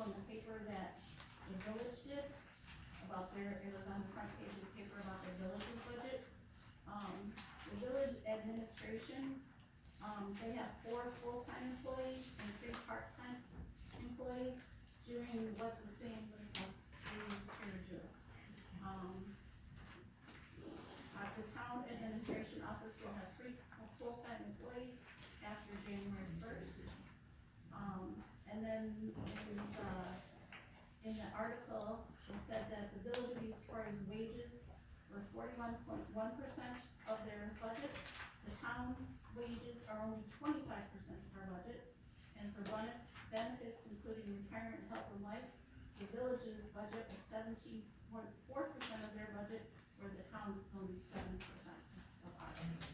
in the paper that the village did about it was on the front page of the paper about their village's budget. The village administration, they have 4 full-time employees and 3 part-time employees doing what the same as we here do. The town administration office will have 3 full-time employees after January 1st. And then in the article, it said that the village of East Troy's wages were 41.1% of their budget. The town's wages are only 25% of our budget. And for benefits, including retirement, health, and life, the village's budget was 17.4% of their budget, where the town's is only 7% of our budget.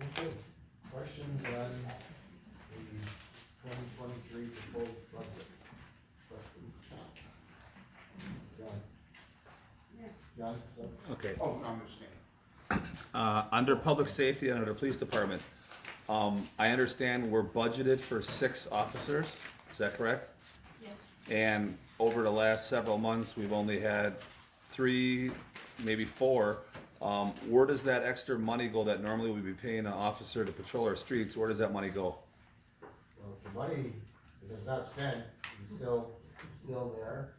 Okay, questions on the 2023 proposed budget? Questions? John? Okay. Oh, I understand. Under public safety, under the police department, I understand we're budgeted for 6 officers, is that correct? Yes. And over the last several months, we've only had 3, maybe 4. Where does that extra money go that normally we'd be paying an officer to patrol our streets? Where does that money go? Well, the money, if it's not spent, is still there.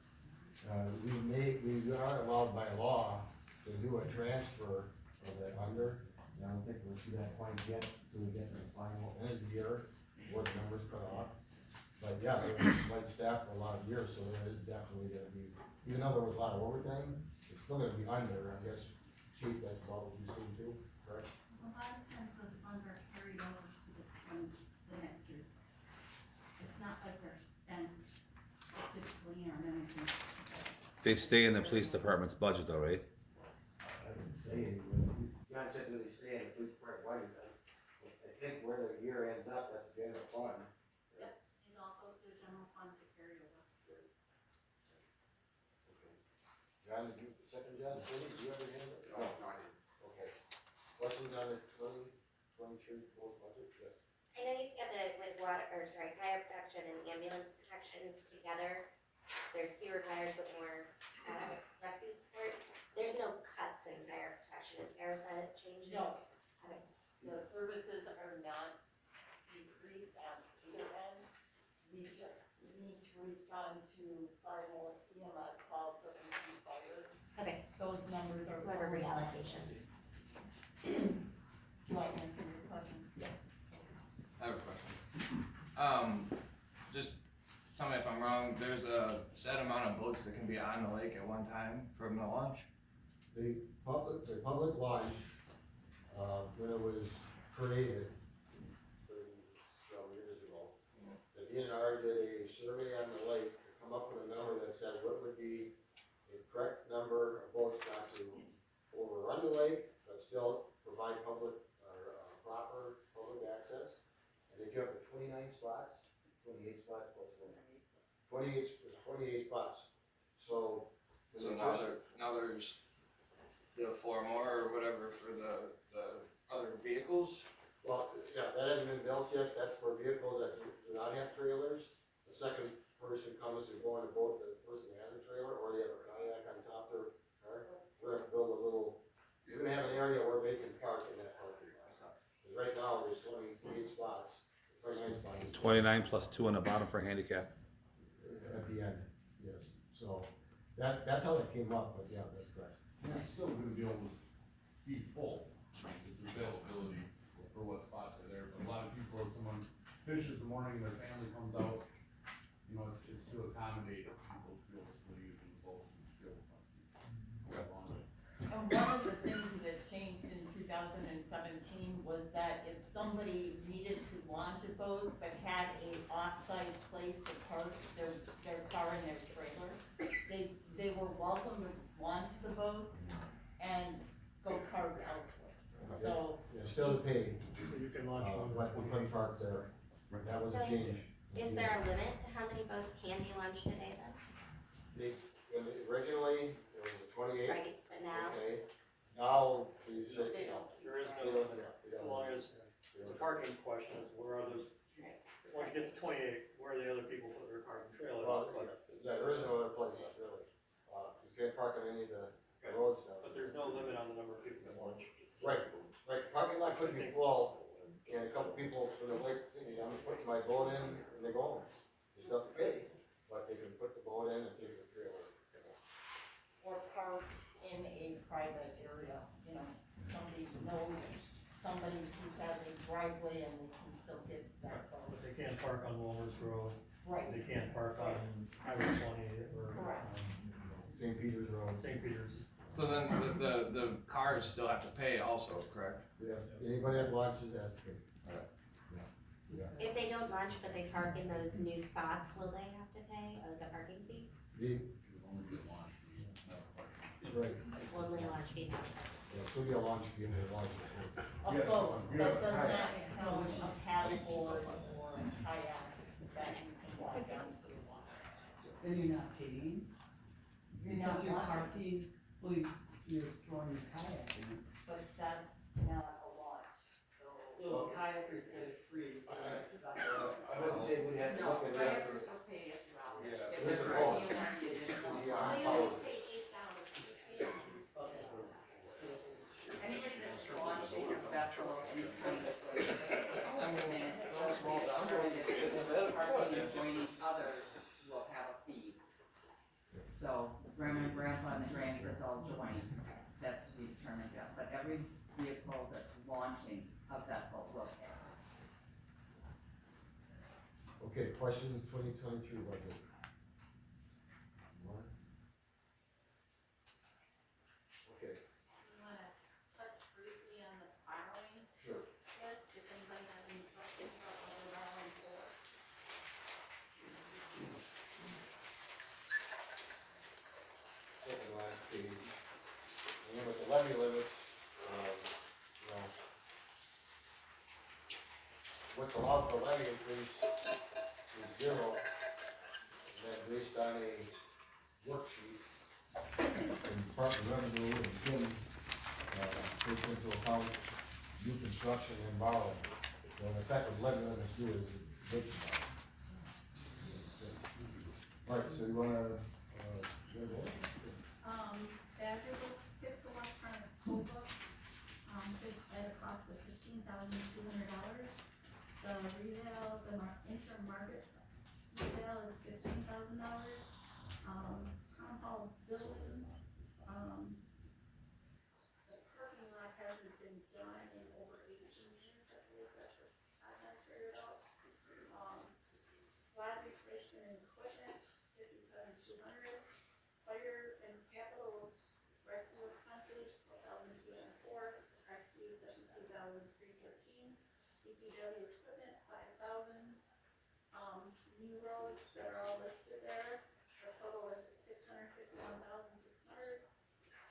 We are allowed by law to do a transfer of that under. I don't think we'll see that point yet until we get to the final end of the year, where the numbers cut off. But yeah, there was light staff for a lot of years, so there is definitely gonna be, even though there was a lot of overtime, it's still gonna be under, I guess. Chief, that's about what you see too, correct? A lot of times those funds are carried over to the next year. It's not like they're spent specifically or anything. They stay in the police department's budget though, right? I didn't say anything. John said, do they stay in the police department? Why did I think where the year ends up, that's the general fund. Yep, it all goes to the general fund to carry over. Okay. John, did you, second John, do you ever handle it? No, I didn't. Okay. Questions on the 2023 proposed budget? Yes. I know you said that with fire protection and ambulance protection together, there's fewer fires but more rescue support. There's no cuts in fire protection, is there a change? No. Okay. The services are not decreased at either end. We just need to respond to far more EMS calls that we see fire. Okay, Those numbers are. whatever reallocation. Do I answer your question? Yeah. I have a question. Just tell me if I'm wrong, there's a set amount of boats that can be on the lake at one time from the launch? The public launch, when it was created 30 years ago, the DNR did a survey on the lake to come up with a number that said what would be the correct number of boats not to overrun the lake, but still provide public, proper public access. And they came up with 29 spots, 28 spots, 28 spots. So. So now there's 4 more or whatever for the other vehicles? Well, yeah, that hasn't been built yet, that's for vehicles that do not have trailers. The second person comes to go on a boat, the person has a trailer, or they have a kayak on top of their car. We're gonna build a little, we're gonna have an area where they can park in that parking lot. Cause right now, there's only 28 spots, 29 spots. 29 plus 2 on the bottom for handicap. At the end, yes, so, that's how that came up, but yeah, that's correct. Yeah, it's still gonna be able to be full, it's availability for what spots are there, but a lot of people, if someone fishes in the morning, their family comes out, you know, it's to accommodate people to be able to use the boat and to be able to. And one of the things that changed in 2017 was that if somebody needed to launch a boat but had a off-site place to park their car and their trailer, they were welcome to launch the boat and go park elsewhere. So You're still paid, You can launch one. what we can park there, that was a So change. Is there a limit to how many boats can be launched a day then? Originally, it was a 28. Right, but now? Okay, now, they said. they don't. There is They no, don't, yeah, they as don't. long as, it's a parking question, is where are those, once you get to 28, where the other people put their cars and trailers, Well, but yeah, there is no other place, really. You can't park on any of the roads now. there's no limit on the number of people that launch. Right, parking lot could be full, and a couple people from the lake city, I'm putting my boat in, and they go home. They still have to pay, but they can put the boat in and take the trailer. Or park in a private area, you know, somebody knows somebody who has a driveway and they can still get to that phone. But they can't park on Walmer's Road, Right, they can't park on Highway 20 or Correct. St. Peter's Road. St. Peter's. So then the cars still have to pay also, correct? Yeah, anybody that launches has to pay. If they don't launch but they park in those new spots, will they have to pay like a parking fee? The, You only get launched, not a parking. right, Only a launch fee, not a yeah, so it'll be a launch fee and a launch fee. a Yeah, boat, you that have a does not kayak. count a paddleboard or a kayak that can walk down to the water. Then you're not paying, You're not because you're launching, parking, well, you're throwing your kayak in. but that's not a launch, so. So kayakers get it free. so that's not- I would say we have to No, look at that. kayakers will pay as well. Yeah. If There's a they're cost. driving, you want the additional. Yeah. They only pay $8, they don't use Okay. Anybody that's launching a vessel of any kind of, and it's so small, parking and joining others will have a fee. So grandma and grandpa and the grandkids all join, that's to be determined yet, but every vehicle that's launching a vessel will pay. Okay, questions, 2023 budget? More? Okay, You wanna touch briefly on the borrowing sure. list, if anybody has any questions about what we're borrowing for? Second last page, and then with the levy limits, you know, what's allowed for levy increase is 0, and then based on a worksheet, and Department of Revenue and Jim, takes into account new construction and borrowing. So the effect of levy limits do is big amount. All right, so you wanna, go ahead? Badger books, 6 electronic code books, at a cost of $15,200. The retail, interim market retail is $15,000. Town hall building, the parking lot hasn't been done in over 18 years, I believe that's what I have figured out. Squad restriction and equipment, $57,200. Fire and capital rescue expenses, $4,204, rescue $17,313, DPW equipment, $5,000. New roads that are all listed there, the total is $651,600.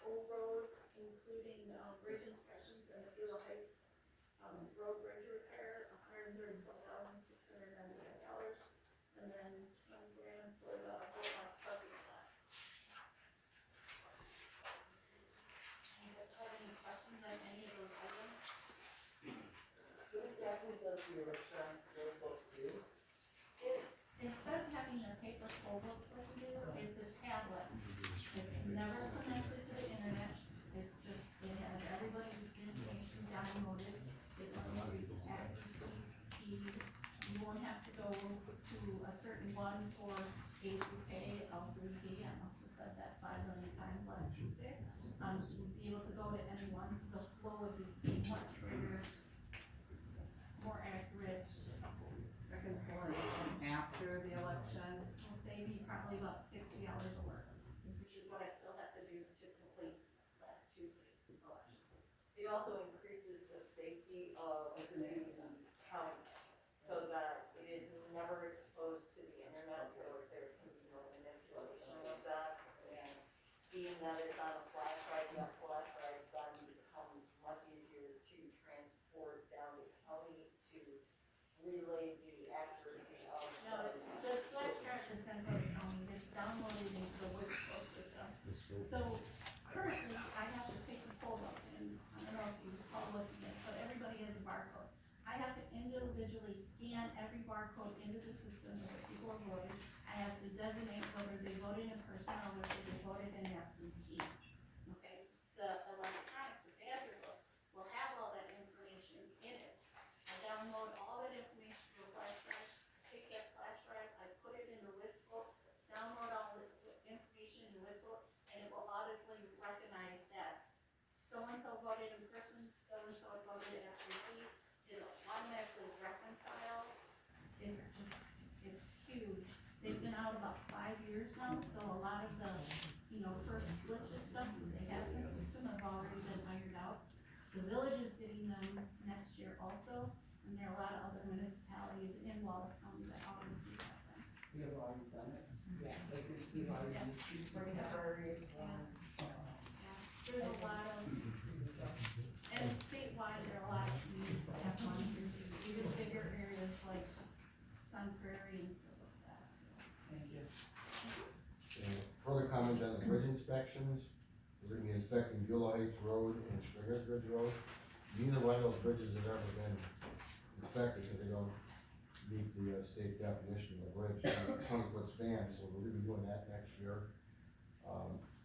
Old roads, including, bridge inspections and the Beulah Heights, road bridge repair, $134,695. And then some grand for the boathouse parking lot. Anybody have any questions on any of those items? What exactly does the electronic code book do? Instead of having their paper poll books like we do, it's a tablet. It's never connected to the internet, it's just, it has everybody's information downloaded. It's only speed, you won't have to go to a certain one for A through K, L through Z, I must have said that 5 million times last Tuesday. You'd be able to go to any one, so the flow would be much greater, more accurate. Reconciliation after the election. Will save me probably about 60 hours of work, which is what I still have to do to complete last Tuesday's election. It also increases the safety of the county, so that it is never exposed to the internet, so there can be no manipulation of that. And being that it's on a flash drive, that flash drive then becomes much easier to transport down to the county to relay the accuracy of. No, the flash drive is gonna go to county, it's downloaded into the workflow system. So currently, I have to pick the poll up, and I don't know if you barcode into the system of what people have voted. I have to designate whether they voted in person or whether they voted in absentee. Okay, the electronic, the Badger book will have all that information in it. I download all that information to a flash drive, take that flash drive, I put it into Wistful, download all the information into Wistful, and it will audibly recognize that so-and-so voted in person, so-and-so voted absentee. It'll automatically reconcile. It's just, it's huge. They've been out about 5 years now, so a lot of the, first glitches stuff that they have in the system have already been ironed out. The village is getting them next year also, and there are a lot of other municipalities in Wallace County that already do have them. We have already done it. Yeah. Like we've already. There's a lot of, and statewide, there are a lot of communities that have monitors, even bigger areas like Sun Prairie and stuff like that, so. Thank you. Further comment on the bridge inspections, we're gonna be inspecting Beulah Heights Road and Stringers Bridge Road. Neither one of those bridges have ever been inspected because they don't meet the state definition of a bridge, 20-foot span, so we're gonna be doing that next year.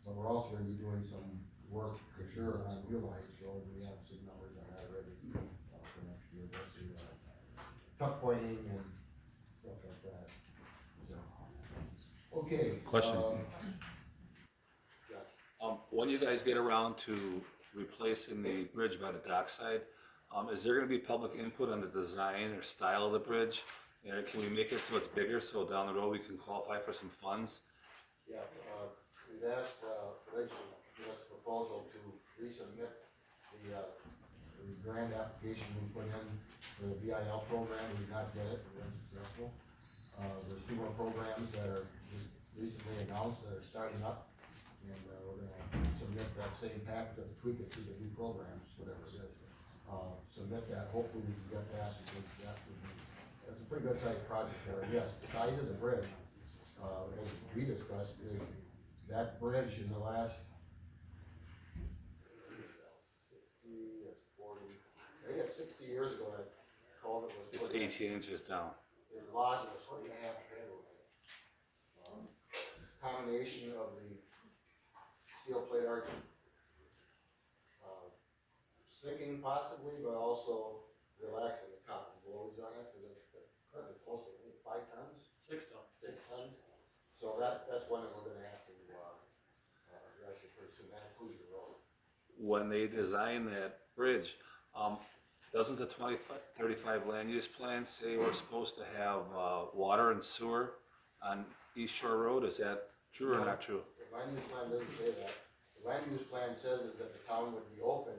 But we're also gonna be doing some work for sure on Beulah Heights Road, we have some numbers on that already, for next year, just the, tuck pointing and stuff like that. So, okay. Question. When you guys get around to replacing the bridge by the dockside, is there gonna be public input on the design or style of the bridge? And can we make it so it's bigger, so down the road we can qualify for some funds? Yeah, we've asked, Rich to give us a proposal to resubmit the grant application we put in for the BIL program, we did not get it, we were unsuccessful. There's 2 more programs that are just recently announced that are starting up, and, we're gonna submit that same package, tweak it to the new programs, whatever it is. Submit that, hopefully we can get that, because that's a pretty good sized project there. Yes, the size of the bridge, as we discussed, is that bridge in the last 60 years ago, that culvert was It's put in. 18 inches down. It lost a 1.5 meter. Combination of the steel plate arch, sinking possibly, but also relaxing the top of the loads on it, because it's probably close to 5 tons. 6 tons. 6 tons. So that's one that we're gonna have to, address it pretty soon, that includes the road. When they design that bridge, doesn't the 2035 land use plan say we're supposed to have, water and sewer on East Shore Road? Is that true or not true? The land use plan doesn't say that. The land use plan says is that the town would be open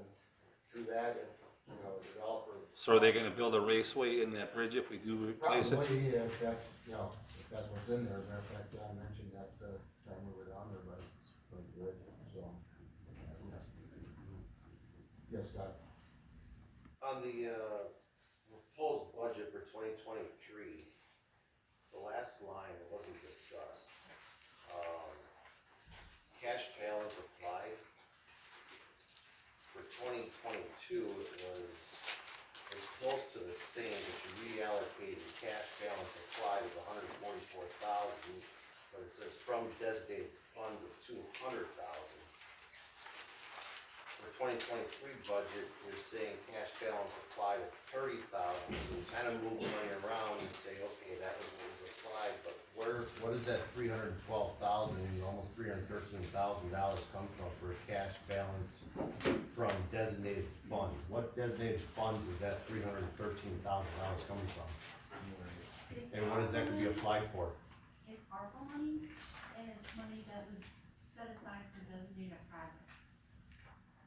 to that if, a developer. So are they gonna build a raceway in that bridge if we do replace it? Probably, if that's, if that's what's in there. As a matter of fact, John mentioned that, time we were down there, but good, so. Yes, Scott? On the, proposed budget for 2023, the last line, it wasn't discussed. Cash balance applied. For 2022, it was close to the same, but you reallocated cash balance applied of 144,000, but it says from designated funds of 200,000. For 2023 budget, you're saying cash balance applied of 30,000, so we kind of move money around and say, okay, that was what was applied, but what does that 312,000, almost $313,000 come from for a cash balance from designated fund? What designated funds is that $313,000 coming from? And what is that gonna be applied for? It's ARPA money, and it's money that was set aside for designated projects.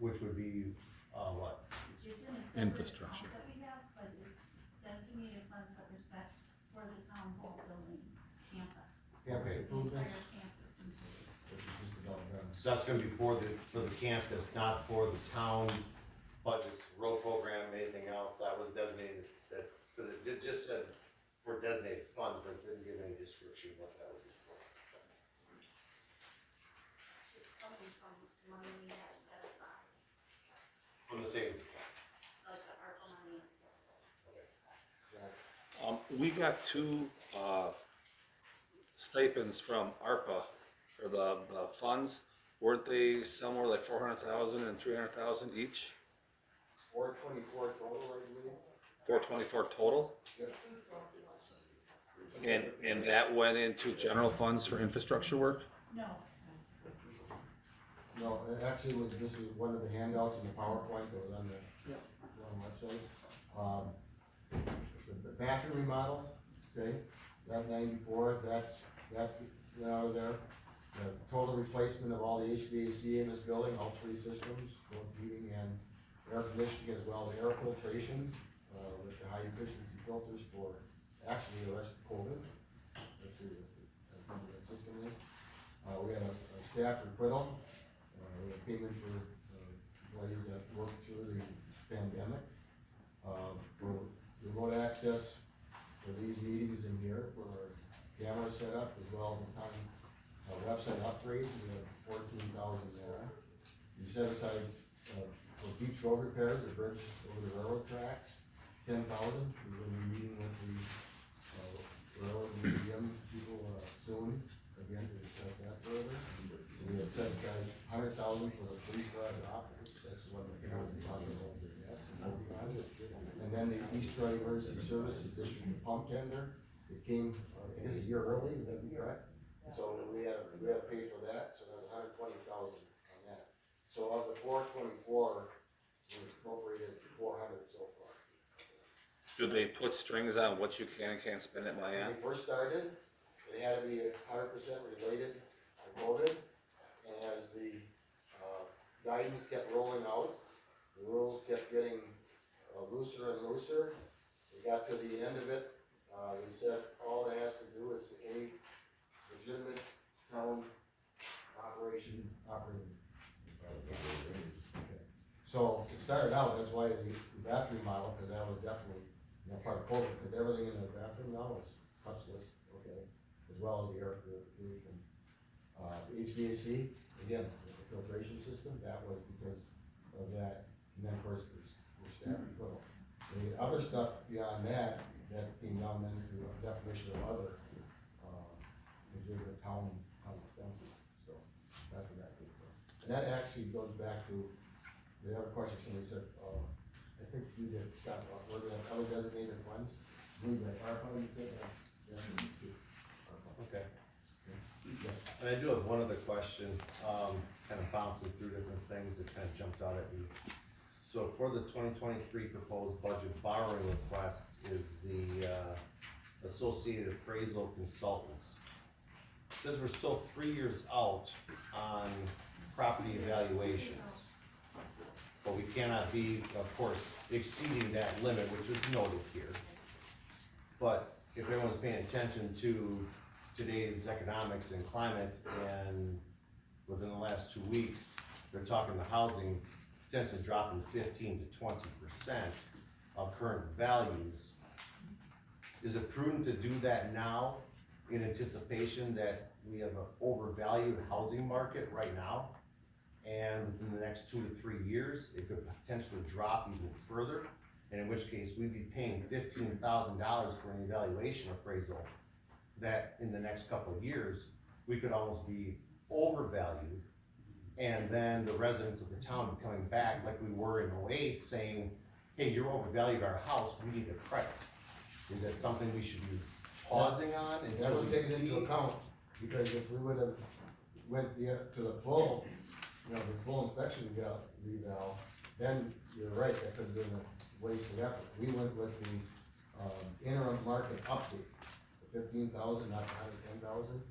Which would be, what? It's in a separate Infrastructure. account that we have, but it's designated funds that were set for the town hall building campus. Campus The improvements, entire campus included. which is just about done. So that's gonna be for the campus, not for the town budgets, road program, anything else that was designated, cause it just said for designated funds, but it didn't give any description of what that would be for. It's coming from money we have set aside, From the savings account. like the ARPA money. We got two, stipends from ARPA, or the funds, weren't they somewhere like 400,000 and 300,000 each? 424 total, I believe. 424 total? Yep. And that went into general funds for infrastructure work? No, No, it actually was, this is one of the handouts in the PowerPoint that was on the website. The bathroom remodel, okay, that 94, that went out of there. The total replacement of all the HVAC in this building, all three systems, both heating and air conditioning, as well as air filtration, with the high efficiency filters for actually the rest of COVID. That's what that system is. We had a staff requital, we had payment for employees that worked through the pandemic. For remote access for these meetings in here, for our camera setup, as well as the time, website upgrades, we have 14,000 there. You set aside, for beach road repairs, the bridge over the railroad tracks, 10,000, we're gonna be meeting with the, railroad museum people, soon, again, to discuss that further. We have set aside 100,000 for the police garage office, that's one that we're talking about there yet, and then the East Troy Emergency Services District pump tender, it came, I guess a year early, is that correct? So we had to pay for that, so that was 120,000 on that. So of the 424, we appropriated 400 so far. Do they put strings on what you can and can't spend that money When on? we first started, it had to be 100% related to COVID, and as the, guidance kept rolling out, the rules kept getting, looser and looser. We got to the end of it, we said all it has to do is a legitimate town operating. Okay. So it started out, that's why the bathroom model, because that was definitely, part of COVID, because everything in the bathroom now is touchless, okay, as well as the air purification. HVAC, again, the filtration system, that was because of that, and then of course the staff equivalent. The other stuff beyond that, that came down then to a definition of other, legitimate town expenses, so that's what that came from. And that actually goes back to the other question somebody said, I think you did, Scott, were there other designated funds? I believe that ARPA, you said, yes, ARPA. Okay. Yes. And I do have one other question, kind of bouncing through different things that kind of jumped out at me. So for the 2023 proposed budget borrowing request is the Associated Appraisal Consultants. It says we're still 3 years out on property evaluations. But we cannot be, of course, exceeding that limit, which is noted here. But if everyone's paying attention to today's economics and climate, and within the last 2 weeks, they're talking the housing potentially dropping 15 to 20% of current values. Is it prudent to do that now in anticipation that we have an overvalued housing market right now? And within the next 2 to 3 years, it could potentially drop even further, and in which case we'd be paying $15,000 for an evaluation appraisal that in the next couple of years, we could almost be overvalued. And then the residents of the town coming back like we were in '08 saying, hey, you're overvalued our house, we need a credit. Is that something we should be pausing on That until was we taken see? into account, because if we would have went to the full, the full inspection reval, then you're right, that could have been a waste of effort. We went with the, interim market update, the 15,000, not the 110,000,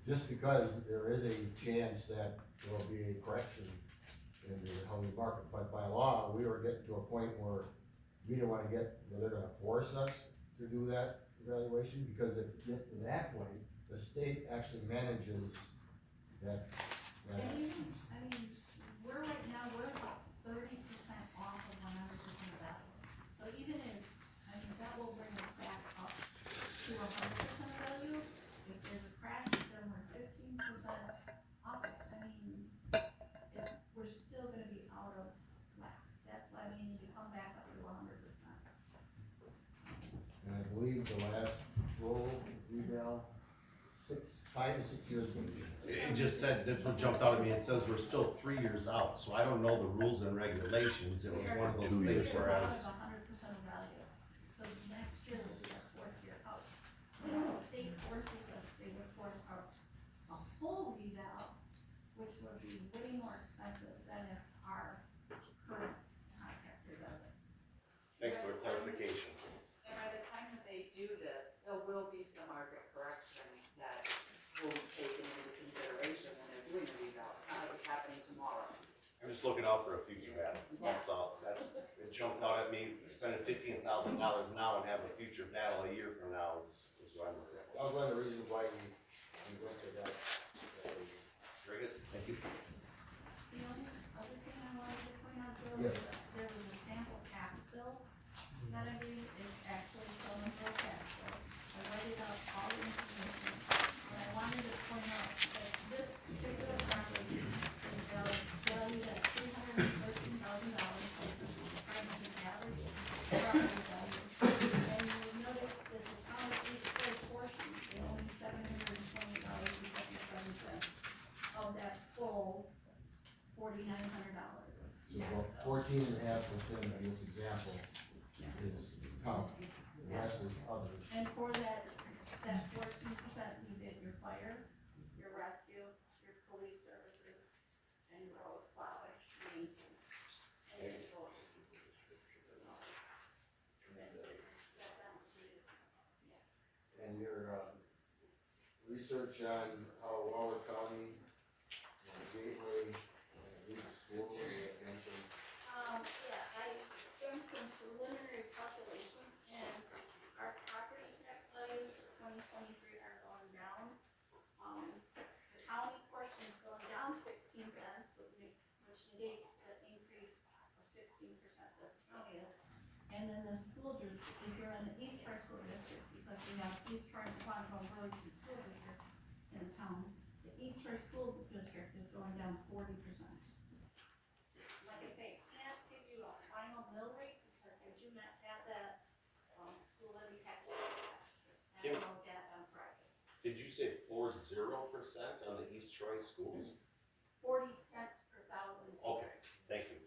just because there is a chance that there will be a correction in the housing market. But by law, we were getting to a point where we didn't wanna get, they're gonna force us to do that evaluation, because if you get to that point, the state actually manages that. and even, we're right now, we're about 30% off of 100% of value. So even if, that will bring us back up to 100% of value. If there's a crash, then we're 15% up. We're still gonna be out of whack. That's why we need to come back up to 100%. And I believe the last full revale, 5 to 6 years maybe. It just said, that's what jumped out at me, it says we're still 3 years out, so I don't know the rules and regulations, it was one of those 2 things years. where I was. 100% of value, so next year will be our 4th year out. When the state forces us, they would force out a full revale, which would be way more expensive than if our current contractor does it. Thanks for the clarification. And by the time that they do this, there will be some market corrections that will be taken into consideration when they're doing the revale. It's not like it's happening tomorrow. I'm just looking out for a future battle, that's all, it jumped out at me, spending $15,000 now and have a future battle a year from now is what I'm looking at. That was one of the reasons why we went to that. Very good, thank you. The only other thing I wanted to point out, Joe, Yes. is that there was a sample tax bill that I made, it's actually shown for a tax bill. I wrote it out all the information, but I wanted to point out that this particular property is valued at $313,000, which is kind of an average property value. And you notice that the town of East Forest portion, they own $720.57 of that full $4,900. About 14.5% in this example is county, the rest is others. And for that 14%, you get your fire, your rescue, your police services, and your road plowing, maintenance. And your road. That's not included. Yeah. And your, research on how Waller County, Gateway, League School, mentioned, Yeah, I done some preliminary calculations, and our property tax values for 2023 are going down. The county portion is going down 16 cents, which negates the increase of 16% that the county is. And then the school district, if you're in the East Troy School District, because we have East Troy, Quantico, and Burlington school districts in the town, the East Troy School District is going down 40%. Like I say, I can't give you a final mill rate because I do not have that, school levy tax. And Kim? I'll get on Friday. Did you say 40% on the East Troy schools? 40 cents per thousand. Okay, thank you.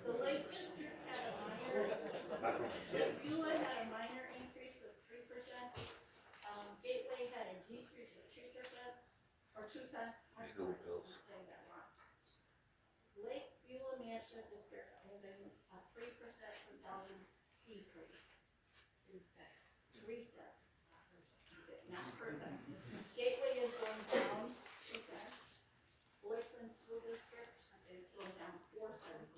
The Lake District had a minor, Lake Beulah had a minor increase of 3%. Gateway had a decrease of 2%, or 2 cents. I'm sorry, I'm saying that wrong. Lake Beulah Management District has a 3% per thousand decrease instead, 3 cents, not per cent. Gateway is going down 2 cents. Lakeland School District is going down 4 cents.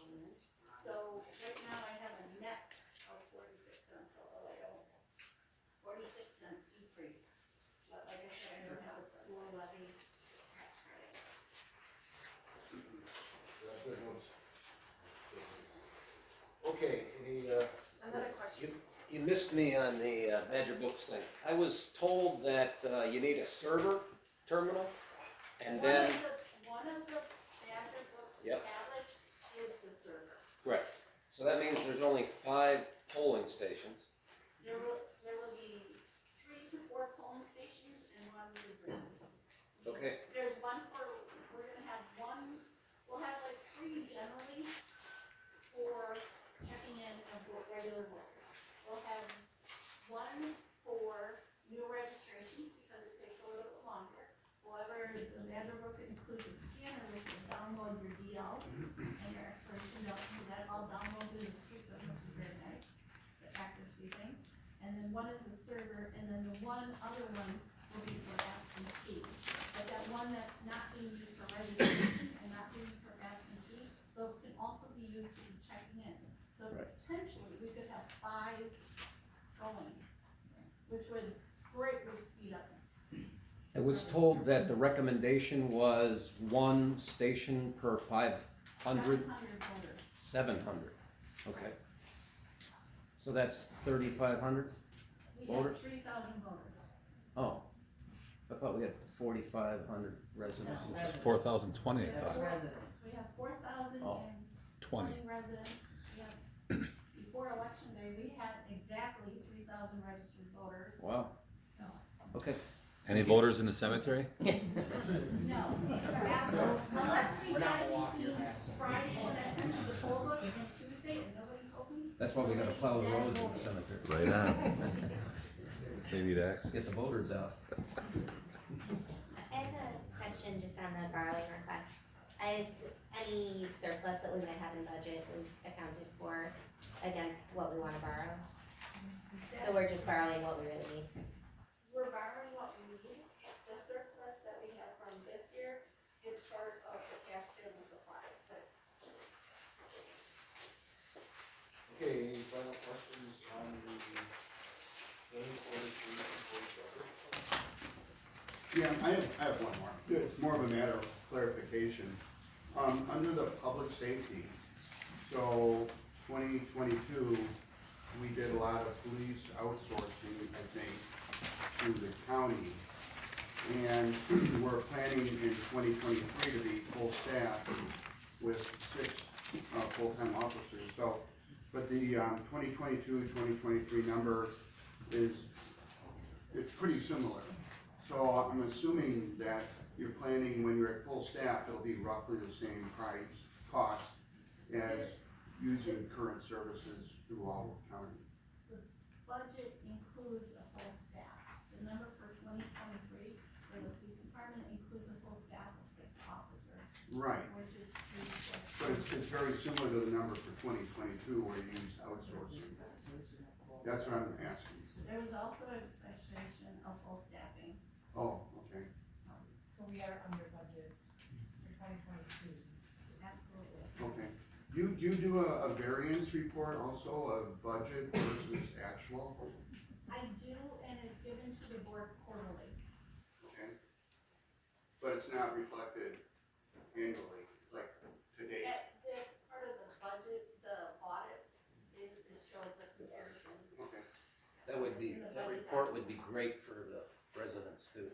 So right now I have a net of 46 cents, although I don't, 46 cent decrease. But like I said, I don't have a school levy tax credit. good notes. Okay, any, Another question. You missed me on the Badger Books thing. I was told that you need a server terminal, and then, One of the Badger Book Yep. tablets is the server. right, so that means there's only 5 polling stations. There will be 3 to 4 polling stations and 1 newsroom. Okay. There's one we're gonna have one, we'll have like 3 generally for checking in of regular voters. We'll have 1 for new registrations because it takes a little bit longer. However, the Vanderbilt includes a scanner where you can download your DL and your expiration document, that all downloads in the system, which is very nice, the accuracy thing. And then 1 is the server, and then the other one will be for absentee. But that one that's not being used for registration and not being used for absentee, those can also be used for checking in. So Right. potentially, we could have 5 going, which would greatly speed up. I was told that the recommendation was 1 station per 500, 700 voters. 700, okay. So that's 3,500? We Voters? have 3,000 voters. Oh, I thought we had 4,500 residents. It's 4,020, I thought. We have 4,020 Oh. residents. We have, before election day, we had exactly exactly 3,000 registered voters, Wow, so, okay. Any voters in the cemetery? no, absolutely, unless we had between Friday and the poll book and Tuesday, and nobody told me. That's why we gotta plow the roads in the cemetery. Right on. They need access. Get the voters out. I have a question just on the borrowing request. Is any surplus that we might have in budget was accounted for against what we wanna borrow? So we're just borrowing what we really need? We're borrowing what we need. The surplus that we have from this year is part of the cash payable supplies, but Okay, any final questions on the 2023 proposed budget? Yeah, I have one more. It's more of a matter of clarification. Under the public safety, so 2022, we did a lot of police outsourcing, I think, to the county. And we're planning in 2023 to be full staff with 6 full-time officers. So, but the 2022-2023 number it's pretty similar. So I'm assuming that you're planning, when you're at full staff, it'll be roughly the same cost as using current services through all of county. the budget includes a full staff. The number for 2023 for the police department includes a full staff of 6 officers, Right, which is but it's very similar to the number for 2022 where you used outsourcing. That's what I'm asking. There was also expectation of full staffing. Oh, okay. So we are under budget for 2022. Absolutely. Okay. Do you do a variance report also of budget versus actual? I do, and it's given to the board quarterly. Okay. But it's not reflected annually, like to date? That's part of the budget, the audit it shows the comparison. Okay. That report would be great for the residents too.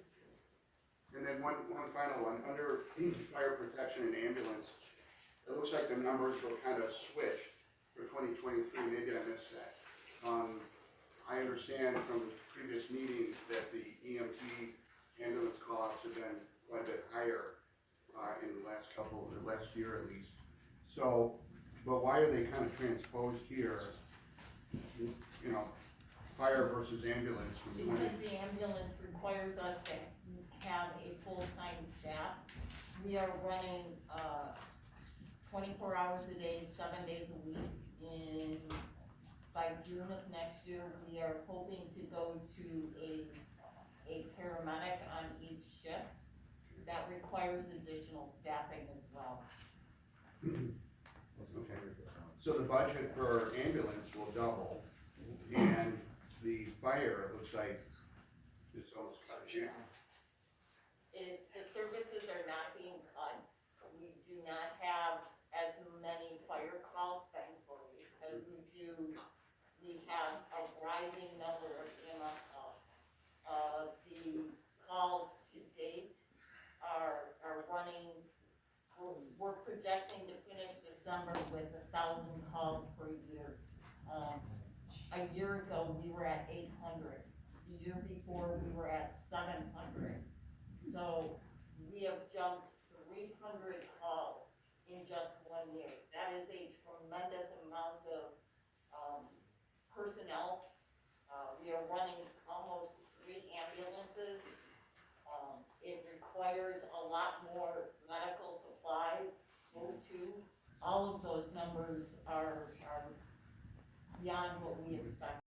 And then one final one, under fire protection and ambulance, it looks like the numbers will kind of switch for 2023, maybe I missed that. I understand from previous meetings that the EMT ambulance costs have been quite a bit higher in the last year at least. So, but why are they kind of transposed here? You know, fire versus ambulance from Because the ambulance requires us to have a full-time staff. We are running, 24 hours a day, 7 days a week. By June of next year, we are hoping to go to a paramedic on each shift. That requires additional staffing as well. Okay, so the budget for ambulance will double, and the fire, it looks like, it's almost cut in half. The services are not being cut. We do not have as many fire calls, thankfully, as we do. We have a rising number of EMS calls. The calls to date are running, we're projecting to finish December with 1,000 calls per year. A year ago, we were at 800. The year before, we were at 700. So we have jumped 300 calls in just 1 year. That is a tremendous amount of personnel. We are running almost 3 ambulances. It requires a lot more medical supplies, O2. All of those numbers are beyond what we expect.